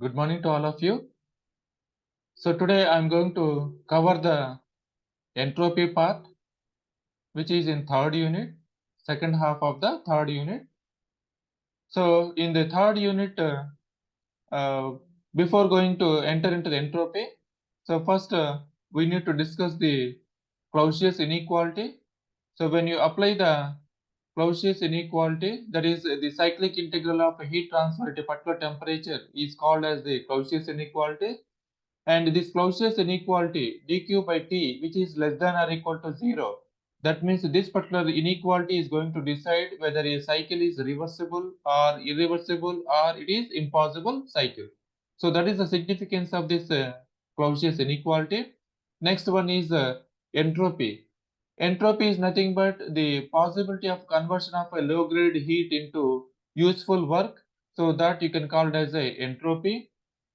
Good morning to all of you. So today I'm going to cover the entropy part, which is in third unit, second half of the third unit. So in the third unit, uh, before going to enter into the entropy, so first we need to discuss the Clausius inequality. So when you apply the Clausius inequality, that is the cyclic integral of heat transfer at a particular temperature is called as the Clausius inequality. And this Clausius inequality dq by t, which is less than or equal to 0, that means this particular inequality is going to decide whether a cycle is reversible or irreversible or it is impossible cycle. So that is the significance of this Clausius inequality. Next one is entropy. Entropy is nothing but the possibility of conversion of a low grade heat into useful work. So that you can call it as a entropy.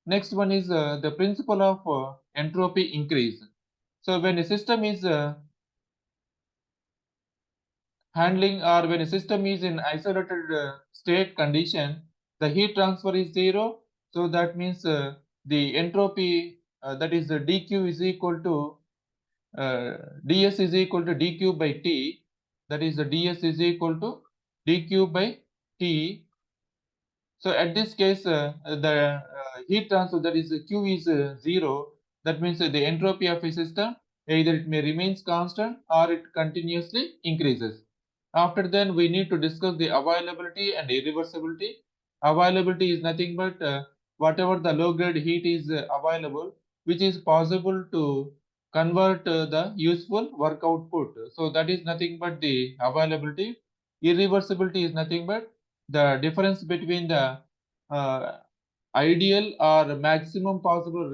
Next one is the principle of entropy increase. So when a system is handling or when a system is in isolated state condition, the heat transfer is 0. So that means the entropy that is dq is equal to ds is equal to dq by t. That is the ds is equal to dq by t. So at this case, the heat transfer, that is Q is 0. That means the entropy of a system, either it may remains constant or it continuously increases. After then, we need to discuss the availability and irreversibility. Availability is nothing but whatever the low grade heat is available, which is possible to convert the useful work output. So that is nothing but the availability. Irreversibility is nothing but the difference between the uh, ideal or maximum possible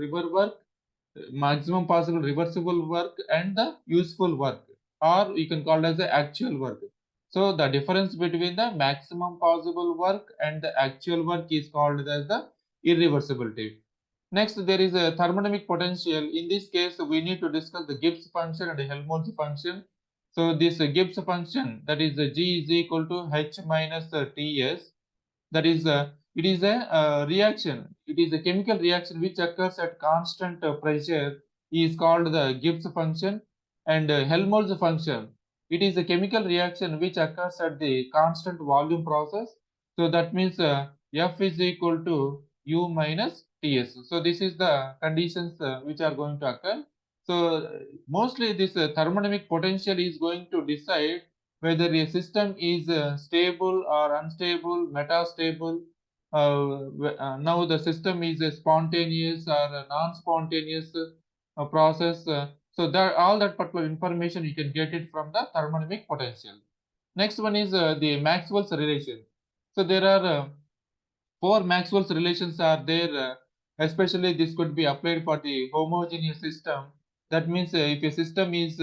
maximum possible reversible work and the useful work, or you can call it as the actual work. So the difference between the maximum possible work and the actual work is called as the irreversibility. Next, there is a thermodynamic potential. In this case, we need to discuss the Gibbs function and the Helmholtz function. So this Gibbs function, that is G is equal to H minus Ts. That is it is a reaction. It is a chemical reaction which occurs at constant pressure is called the Gibbs function. And Helmholtz function, it is a chemical reaction which occurs at the constant volume process. So that means F is equal to U minus Ts. So this is the conditions which are going to occur. So mostly this thermodynamic potential is going to decide whether a system is stable or unstable, metastable. Now the system is a spontaneous or a non-spontaneous process. So that all that particular information you can get it from the thermodynamic potential. Next one is the Maxwell's relation. So there are four Maxwell's relations are there. Especially this could be applied for the homogeneous system. That means if a system is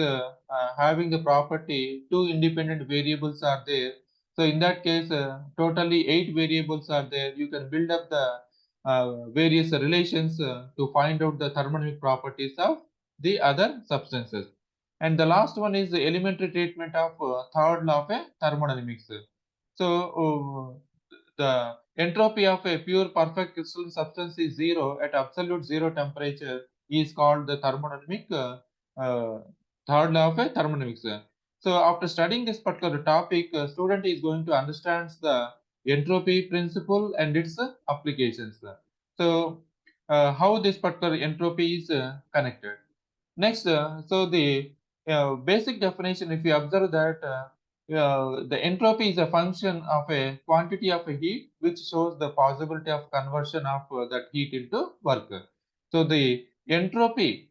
having the property two independent variables are there. So in that case, totally 8 variables are there. You can build up the various relations to find out the thermodynamic properties of the other substances. And the last one is the elementary treatment of third law of thermodynamics. So the entropy of a pure perfect crystalline substance is 0 at absolute 0 temperature is called the thermodynamic uh, third law of a thermodynamics. So after studying this particular topic, student is going to understand the entropy principle and its applications. So how this particular entropy is connected. Next, so the basic definition, if you observe that the entropy is a function of a quantity of a heat which shows the possibility of conversion of that heat into work. So the entropy,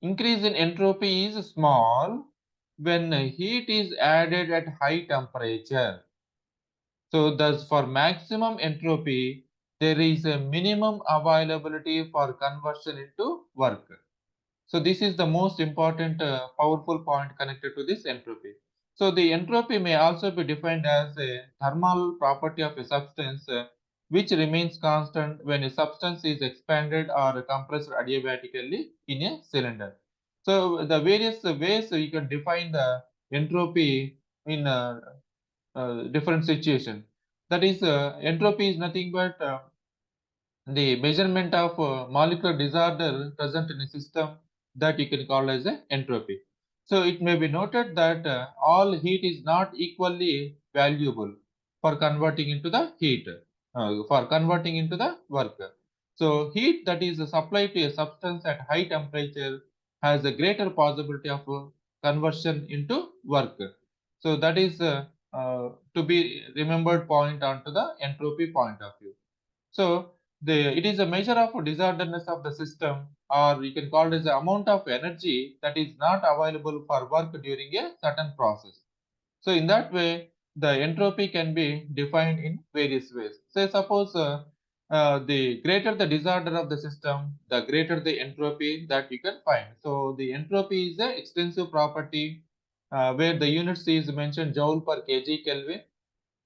increase in entropy is small when heat is added at high temperature. So thus for maximum entropy, there is a minimum availability for conversion into work. So this is the most important powerful point connected to this entropy. So the entropy may also be defined as a thermal property of a substance which remains constant when a substance is expanded or compressed adiabatically in a cylinder. So the various ways you can define the entropy in different situation. That is entropy is nothing but the measurement of molecular disorder present in a system that you can call as a entropy. So it may be noted that all heat is not equally valuable for converting into the heat, for converting into the work. So heat that is supplied to a substance at high temperature has a greater possibility of conversion into work. So that is to be remembered point onto the entropy point of view. So it is a measure of disorderness of the system, or you can call it as the amount of energy that is not available for work during a certain process. So in that way, the entropy can be defined in various ways. Say suppose the greater the disorder of the system, the greater the entropy that you can find. So the entropy is an extensive property where the units is mentioned joule per kg Kelvin.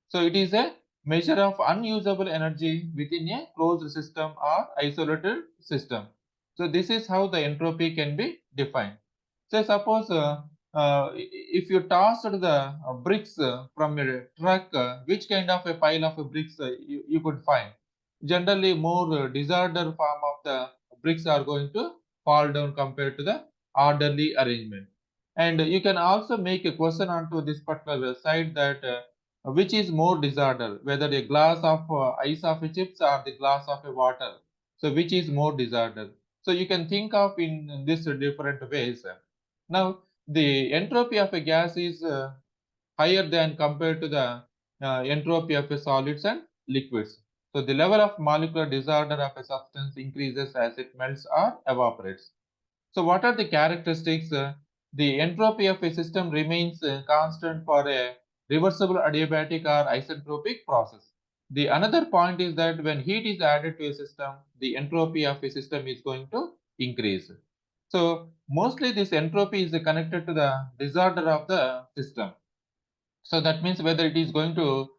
So it is a measure of unusable energy within a closed system or isolated system. So this is how the entropy can be defined. So suppose if you tossed the bricks from a truck, which kind of a pile of bricks you could find? Generally, more disorder form of the bricks are going to fall down compared to the orderly arrangement. And you can also make a question onto this particular side that which is more disorder, whether a glass of ice of a chips or the glass of a water. So which is more disorder? So you can think of in this different ways. Now the entropy of a gas is higher than compared to the entropy of a solids and liquids. So the level of molecular disorder of a substance increases as it melts or evaporates. So what are the characteristics? The entropy of a system remains constant for a reversible adiabatic or isentropic process. The another point is that when heat is added to a system, the entropy of a system is going to increase. So mostly this entropy is connected to the disorder of the system. So that means whether it is going to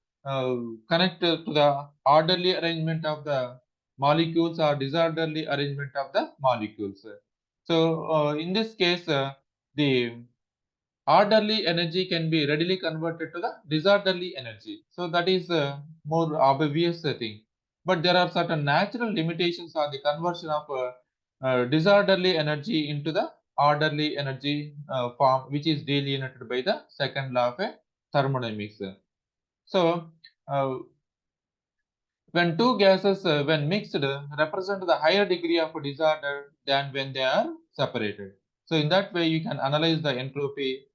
connect to the orderly arrangement of the molecules or disorderly arrangement of the molecules. So in this case, the orderly energy can be readily converted to the disorderly energy. So that is more obvious thing. But there are certain natural limitations on the conversion of disorderly energy into the orderly energy form, which is delineated by the second law of thermodynamics. So uh, when two gases, when mixed, represent the higher degree of disorder than when they are separated. So in that way, you can analyze the entropy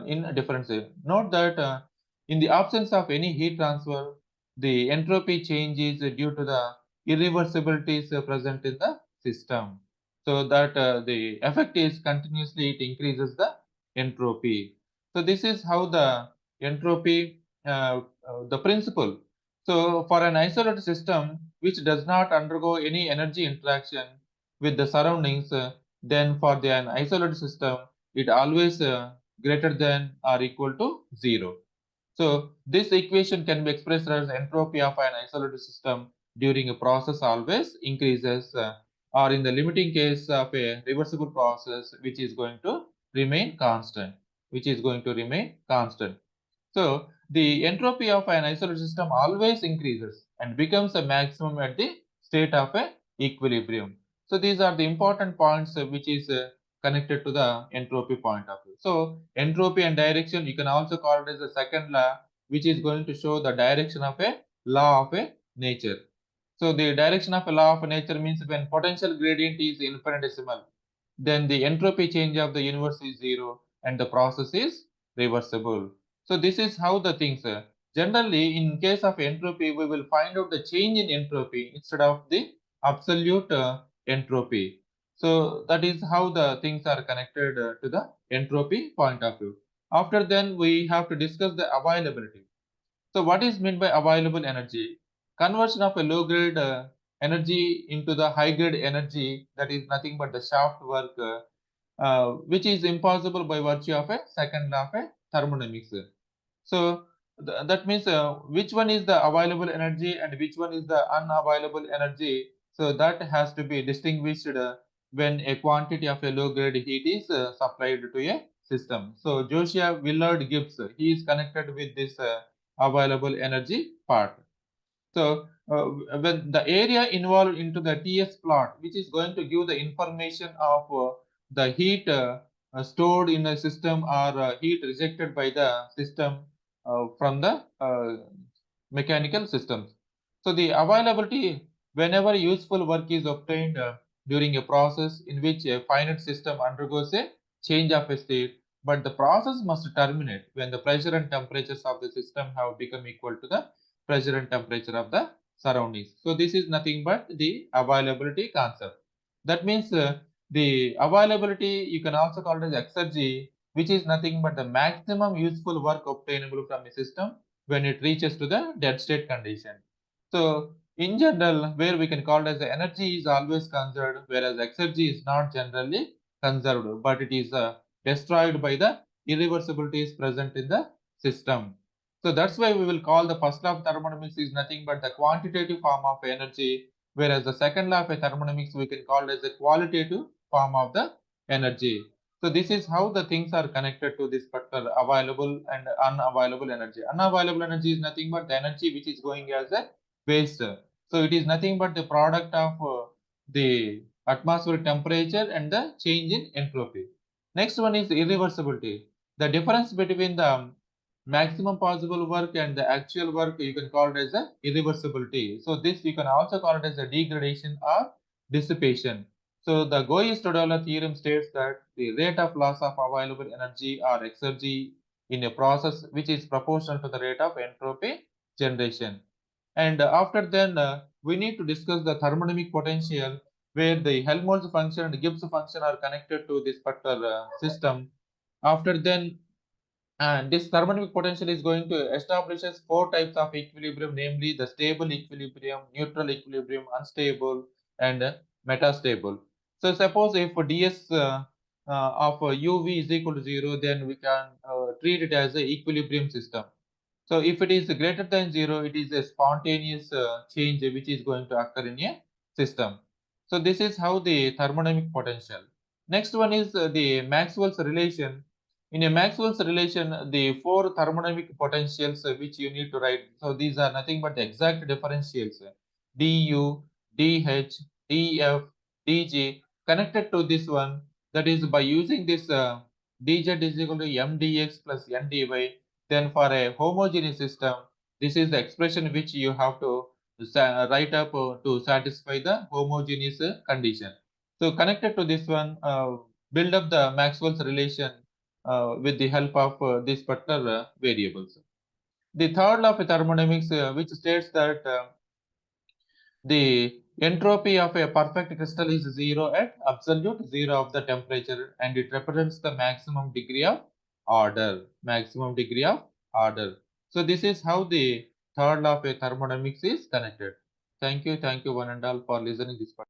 in a different way. Note that in the absence of any heat transfer, the entropy change is due to the irreversibilities present in the system. So that the effect is continuously it increases the entropy. So this is how the entropy, the principle. So for an isolated system which does not undergo any energy interaction with the surroundings, then for an isolated system, it always greater than or equal to 0. So this equation can be expressed as entropy of an isolated system during a process always increases, or in the limiting case of a reversible process which is going to remain constant, which is going to remain constant. So the entropy of an isolated system always increases and becomes a maximum at the state of a equilibrium. So these are the important points which is connected to the entropy point of view. So entropy and direction, you can also call it as the second law, which is going to show the direction of a law of a nature. So the direction of a law of nature means when potential gradient is infinitesimal, then the entropy change of the universe is 0 and the process is reversible. So this is how the things are. Generally, in case of entropy, we will find out the change in entropy instead of the absolute entropy. So that is how the things are connected to the entropy point of view. After then, we have to discuss the availability. So what is meant by available energy? Conversion of a low grade energy into the high grade energy, that is nothing but the shaft work, which is impossible by virtue of a second law of a thermodynamics. So that means which one is the available energy and which one is the unavailable energy. So that has to be distinguished when a quantity of a low grade heat is supplied to a system. So Josiah Willard Gibbs, he is connected with this available energy part. So when the area involved into the TS plot, which is going to give the information of the heat stored in a system or heat rejected by the system from the mechanical systems. So the availability, whenever useful work is obtained during a process in which a finite system undergoes a change of a state, but the process must terminate when the pressure and temperatures of the system have become equal to the pressure and temperature of the surroundings. So this is nothing but the availability concept. That means the availability you can also call it as exergy, which is nothing but the maximum useful work obtainable from a system when it reaches to the dead state condition. So in general, where we can call it as the energy is always conserved, whereas exergy is not generally conserved, but it is destroyed by the irreversibilities present in the system. So that's why we will call the first law of thermodynamics is nothing but the quantitative form of energy, whereas the second law of thermodynamics we can call it as the qualitative form of the energy. So this is how the things are connected to this particular available and unavailable energy. Unavailable energy is nothing but the energy which is going as a waste. So it is nothing but the product of the atmospheric temperature and the change in entropy. Next one is irreversibility. The difference between the maximum possible work and the actual work you can call it as a irreversibility. So this you can also call it as a degradation or dissipation. So the Goyi-Stodola theorem states that the rate of loss of available energy or exergy in a process which is proportional to the rate of entropy generation. And after then we need to discuss the thermodynamic potential where the Helmholtz function and Gibbs function are connected to this particular system. After then and this thermodynamic potential is going to establish four types of equilibrium, namely the stable equilibrium, neutral equilibrium, unstable, and metastable. So suppose if ds of uv is equal to 0, then we can treat it as an equilibrium system. So if it is greater than 0, it is a spontaneous change which is going to occur in a system. So this is how the thermodynamic potential. Next one is the Maxwell's relation. In a Maxwell's relation, the four thermodynamic potentials which you need to write. So these are nothing but the exact differentials. du, dh, df, dg connected to this one. That is by using this dz is equal to mdx plus ndy. Then for a homogeneous system, this is the expression which you have to write up to satisfy the homogeneous condition. So connected to this one, build up the Maxwell's relation with the help of these particular variables. The third law of thermodynamics, which states that the entropy of a perfect crystal is zero at absolute zero of the temperature, and it represents the maximum degree of order. Maximum degree of order. So this is how the third law of a thermodynamics is connected. Thank you one and all for listening this part.